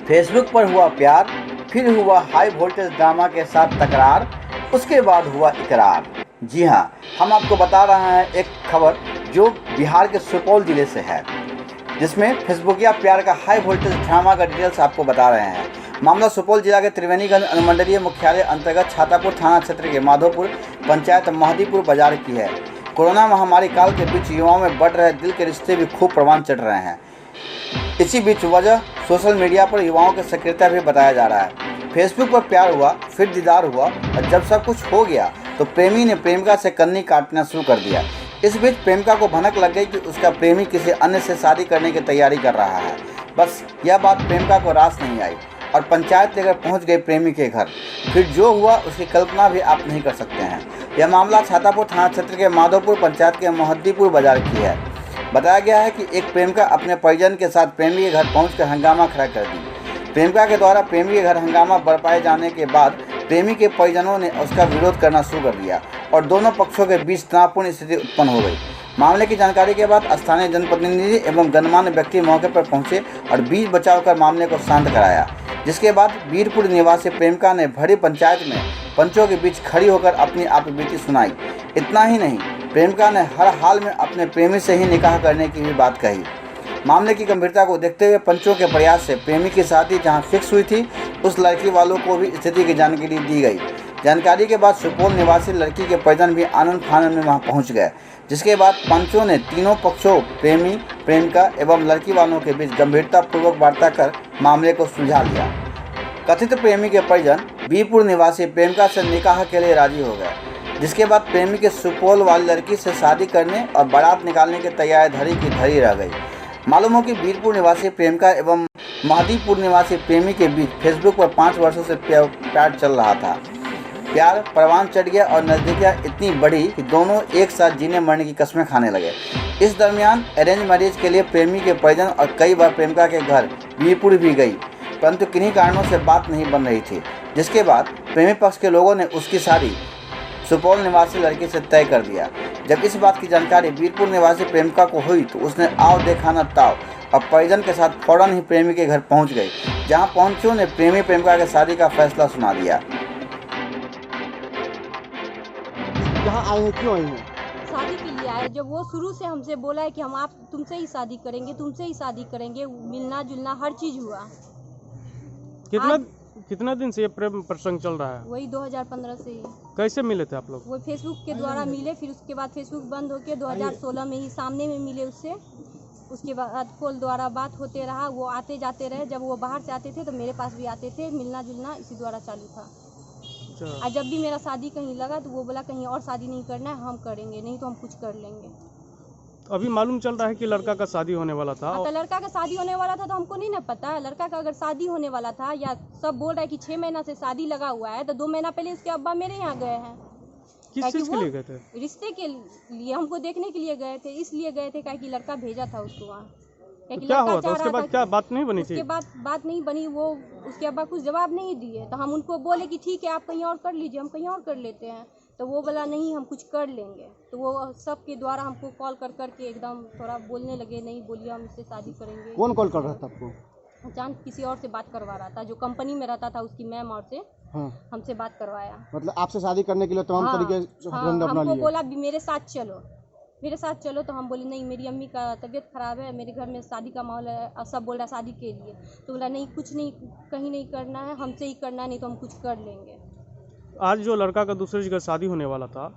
Facebook पर हुआ प्यार, फिर हुआ हाई वोल्टेज ड्रामा के साथ तकरार, उसके बाद हुआ इकरार। जी हाँ, हम आपको बता रहे हैं एक खबर जो बिहार के सुपौल जिले से है, जिसमें फेसबुकिया प्यार का हाई वोल्टेज ड्रामा का डिटेल्स आपको बता रहे हैं। मामला सुपौल जिला के त्रिवेणीगंज अनुमंडलीय मुख्यालय अंतर्गत छातापुर थाना क्षेत्र के माधोपुर पंचायत महदीपुर बाजार की है। कोरोना महामारी काल के बीच युवाओं में बढ़ रहे दिल के रिश्ते भी खूब प्रवान चढ़ रहे हैं। इसी बीच वजह सोशल मीडिया पर युवाओं की सक्रियता भी बताया जा रहा है। फेसबुक पर प्यार हुआ, फिर दीदार हुआ और जब सब कुछ हो गया तो प्रेमी ने प्रेमिका से कन्नी काटना शुरू कर दिया। इस बीच प्रेमिका को भनक लग गई कि उसका प्रेमी किसी अन्य से शादी करने की तैयारी कर रहा है। बस यह बात प्रेमिका को रास नहीं आई और पंचायत लेकर पहुंच गई प्रेमी के घर। फिर जो हुआ उसकी कल्पना भी आप नहीं कर सकते हैं। यह मामला छातापुर थाना क्षेत्र के माधोपुर पंचायत के महदीपुर बाजार की है। बताया गया है कि एक प्रेमिका अपने परिजन के साथ प्रेमी के घर पहुंचकर हंगामा खड़ा कर दी। प्रेमिका के द्वारा प्रेमी के घर हंगामा बरपाए जाने के बाद प्रेमी के परिजनों ने उसका विरोध करना शुरू कर दिया और दोनों पक्षों के बीच तनावपूर्ण स्थिति उत्पन्न हो गई। मामले की जानकारी के बाद स्थानीय जनप्रतिनिधि एवं गणमान्य व्यक्ति मौके पर पहुंचे और बीच बचाव कर मामले को शांत कराया, जिसके बाद वीरपुर निवासी प्रेमिका ने भरी पंचायत में पंचों के बीच खड़ी होकर अपनी आपबीती सुनाई। इतना ही नहीं, प्रेमिका ने हर हाल में अपने प्रेमी से ही निकाह करने की भी बात कही। मामले की गंभीरता को देखते हुए पंचों के प्रयास से प्रेमी की शादी जहां फिक्स हुई थी, उस लड़की वालों को भी स्थिति की जानकारी दी गई। जानकारी के बाद सुपौल निवासी लड़की के परिजन भी आनंद फानंद में वहां पहुंच गए, जिसके बाद पंचों ने तीनों पक्षों प्रेमी, प्रेमिका एवं लड़की वालों के बीच गंभीरतापूर्वक वार्ता कर मामले को सुलझा लिया। कथित प्रेमी के परिजन वीरपुर निवासी प्रेमिका से निकाह के लिए राजी हो गए, जिसके बाद प्रेमी के सुपौल वाली लड़की से शादी करने और बारात निकालने की तैयारी धरी की धरी रह गई। मालूम हो कि वीरपुर निवासी प्रेमिका एवं महदीपुर निवासी प्रेमी के बीच फेसबुक पर 5 वर्षों से प्यार चल रहा था। प्यार परवान चढ़ गया और नज़दीकियाँ इतनी बढ़ी कि दोनों एक साथ जीने मरने की कस्में खाने लगे। इस दरमियान अरेंज मैरिज के लिए प्रेमी के परिजन और कई बार प्रेमिका के घर वीरपुर भी गई, परंतु किन्हीं कारणों से बात नहीं बन रही थी, जिसके बाद प्रेमी पक्ष के लोगों ने उसकी शादी सुपौल निवासी लड़की से तय कर दिया। जब इस बात की जानकारी वीरपुर निवासी प्रेमिका को हुई तो उसने आओ देखा न ताओ और परिजन के साथ फौरन ही प्रेमी के घर पहुंच गई, जहां पहुंचों ने प्रेमी प्रेमिका के शादी का फैसला सुना दिया। यहाँ आए हैं, क्यों आए हैं? शादी के लिए आए। जब वो शुरू से हमसे बोला है कि हम आप तुमसे ही शादी करेंगे, तुमसे ही शादी करेंगे, मिलना जुलना हर चीज हुआ। कितना दिन से ये प्रेम प्रसंग चल रहा है? वही 2015 से ही। कैसे मिले थे आप लोग? वो फेसबुक के द्वारा मिले, फिर उसके बाद फेसबुक बंद होके 2016 में ही सामने में मिले उससे। उसके बाद कॉल द्वारा बात होते रहा, वो आते जाते रहे। जब वो बाहर से आते थे तो मेरे पास भी आते थे, मिलना जुलना इसी द्वारा चालू था। और जब भी मेरा शादी कहीं लगा तो वो बोला कहीं और शादी नहीं करना है, हम करेंगे, नहीं तो हम कुछ कर लेंगे। अभी मालूम चल रहा है कि लड़का का शादी होने वाला था। तो लड़का का शादी होने वाला था तो हमको नहीं ना पता है। लड़का का अगर शादी होने वाला था, या सब बोल रहा है कि 6 महीना से शादी लगा हुआ है, तो 2 महीना पहले उसके अब्बा मेरे यहाँ गए हैं। किस चीज के लिए गए थे? रिश्ते के लिए, हमको देखने के लिए गए थे। इसलिए गए थे कि लड़का भेजा था उसको वहाँ। तो क्या हुआ था उसके बाद? क्या बात नहीं बनी थी? उसके बाद बात नहीं बनी, वो उसके अब्बा कुछ जवाब नहीं दिए। तो हम उनको बोले कि ठीक है आप कहीं और कर लीजिए, हम कहीं और कर लेते हैं। तो वो बोला नहीं हम कुछ कर लेंगे। तो वो सबके द्वारा हमको कॉल कर करके एकदम थोड़ा बोलने लगे, नहीं बोलिए हम इससे शादी करेंगे। कौन कॉल कर रहा था आपको? अचानक किसी और से बात करवा रहा था, जो कंपनी में रहता था उसकी मैम और से। हाँ। हमसे बात करवाया। मतलब आपसे शादी करने के लिए तमाम तरीके से हथकंडा अपना लिया। हमको बोला मेरे साथ चलो, मेरे साथ चलो। तो हम बोले नहीं, मेरी अम्मी का तबीयत खराब है, मेरे घर में शादी का माहौल है और सब बोल रहा है शादी के लिए। तो बोला नहीं कुछ नहीं, कहीं नहीं करना है, हमसे ही करना है, नहीं तो हम कुछ कर लेंगे। आज जो लड़का का दूसरे जगह शादी होने वाला था,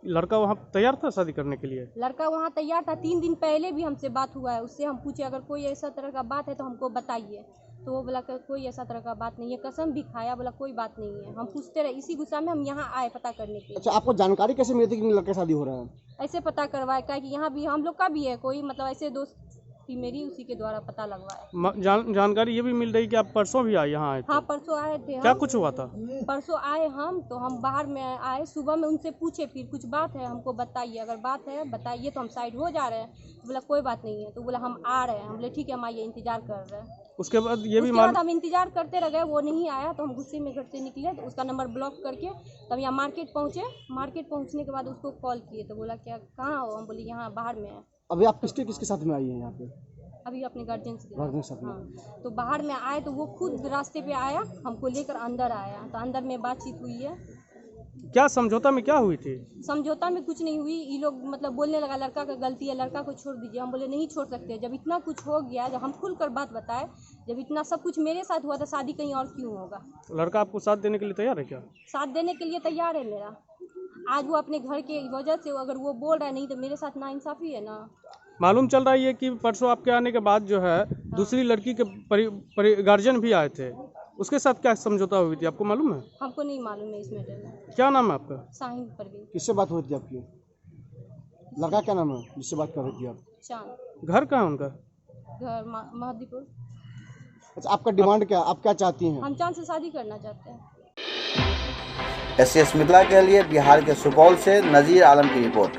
लड़का वहाँ तैयार था शादी करने के लिए? लड़का वहाँ तैयार था। 3 दिन पहले भी हमसे बात हुआ है। उससे हम पूछे अगर कोई ऐसा तरह का बात है तो हमको बताइए। तो वो बोला कोई ऐसा तरह का बात नहीं है, कसम भी खाया, बोला कोई बात नहीं है। हम पूछते रहे, इसी गुस्सा में हम यहाँ आए पता करने के लिए। अच्छा, आपको जानकारी कैसे मिली थी कि लड़का शादी हो रहा है? ऐसे पता करवाए क्या कि यहाँ भी हम लोग का भी है कोई, मतलब ऐसे दोस्त थी मेरी, उसी के द्वारा पता लगवाया। जानकारी ये भी मिल रही कि आप परसों भी यहाँ आए थे? हाँ परसों आए थे। क्या कुछ हुआ था? परसों आए हम, तो हम बाहर में आए, सुबह में उनसे पूछे फिर कुछ बात है हमको बताइए, अगर बात है बताइए। तो हम साइड हो जा रहे हैं। तो बोला कोई बात नहीं है। तो बोला हम आ रहे हैं। हम बोले ठीक है हम आइए, इंतजार कर रहे हैं। उसके बाद ये भी हम इंतजार करते रह गए, वो नहीं आया। तो हम गुस्से में घर से निकले, तो उसका नंबर ब्लॉक करके तब यहाँ मार्केट पहुँचे। मार्केट पहुँचने के बाद उसको कॉल किए तो बोला क्या कहाँ हो? हम बोले यहाँ बाहर में है। अभी आप किसके साथ में आई हैं यहाँ पे? अभी अपने गार्जियन से गार्जियन के साथ में। हाँ, तो बाहर में आए तो वो खुद रास्ते पे आया, हमको लेकर अंदर आया, तो अंदर में बातचीत हुई है। क्या समझौता में क्या हुई थी? समझौता में कुछ नहीं हुई। ये लोग मतलब बोलने लगा लड़का का गलती है, लड़का को छोड़ दीजिए। हम बोले नहीं छोड़ सकते, जब इतना कुछ हो गया, जब हम खुलकर बात बताए, जब इतना सब कुछ मेरे साथ हुआ तो शादी कहीं और क्यों होगा। लड़का आपको साथ देने के लिए तैयार है क्या? साथ देने के लिए तैयार है मेरा। आज वो अपने घर के वजह से अगर वो बोल रहा है नहीं तो मेरे साथ नाइंसाफ़ी है ना। मालूम चल रहा है ये कि परसों आपके आने के बाद जो है दूसरी लड़की के गार्जियन भी आए थे, उसके साथ क्या समझौता हुई थी आपको मालूम है? हमको नहीं मालूम है इस मैटर में। क्या नाम है आपका? शाहीन परवीन। किससे बात हो रही थी आपकी? लड़का क्या नाम है जिससे बात कर रही थी आप? चांद। घर कहाँ है उनका? घर महदीपुर। अच्छा, आपका डिमांड क्या, आप क्या चाहती हैं? हम चांद से शादी करना चाहते हैं। एस मिथिला के लिए बिहार के सुपौल से नज़ीर आलम की रिपोर्ट।